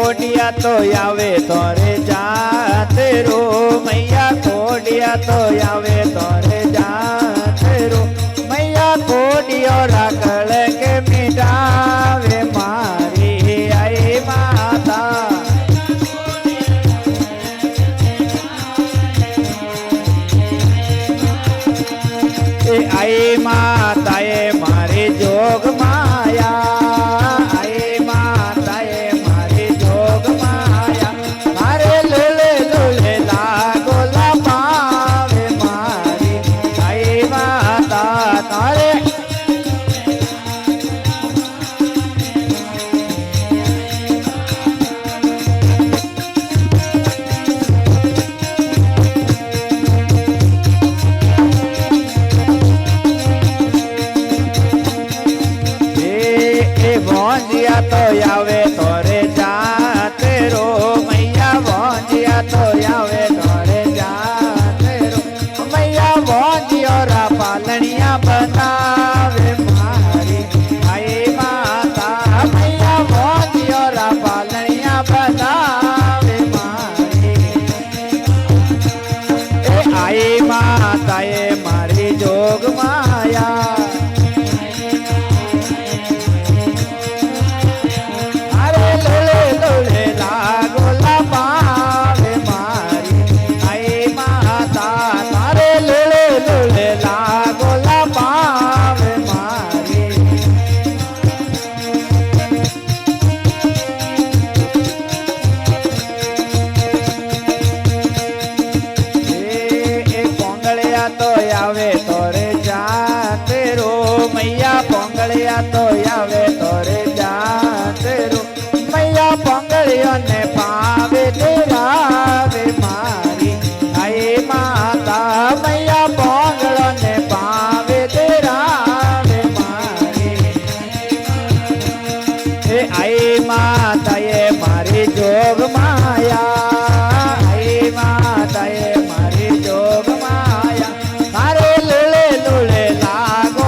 कोडिया तो आवे तोरे जाते रो मैया कोडिया तो आवे तोरे जाते रो मैया कोडियो राकल के मिटावे मारी आई माता आई माताए मारी जोग माया आई माताए मारी जोग माया मारे लुले लुले लागो पावे मारी आई माता तारे भोंजिया तो आवे तोरे जाते रो मैया भोंजिया तो आवे तोरे जाते रो मैया भोंजियो रा पालनिया बनावे मारी आई माता मैया भोंजियो रा पालनिया बनावे मारी आई माता ए मारी जोग माया पोंगलिया तो आवे तोरे जाते रो मैया पोंगलियों ने पावे तेरावे मारी आई माता मैया पोंगलों ने पावे तेरावे मारी आई माता ये मारी जोग माया आई माता ये मारी जोग माया मारे लुले लुले लागो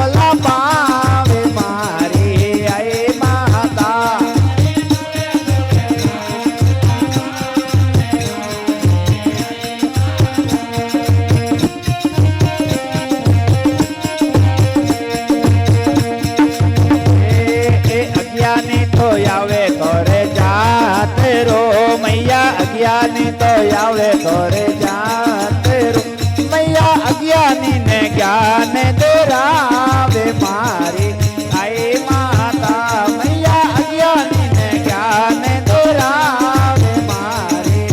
आवे तोरे जाते रो मैया अज्ञानी तो आवे तोरे जाते रो मैया अज्ञानी ने ज्ञान देरावे मारी आई माता मैया अज्ञानी ने ज्ञान देरावे मारी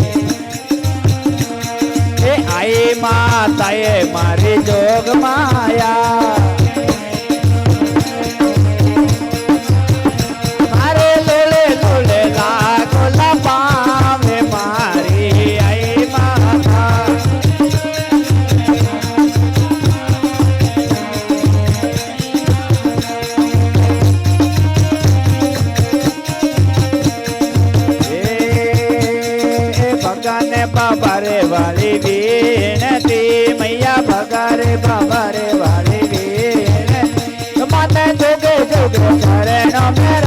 आई माता ये मारी जोग माया पावे मारी आई माता भगवान बाबारे वाली बीनती मैया भगारे बाबारे वाली बीन माता जोगे जोगे चरणों में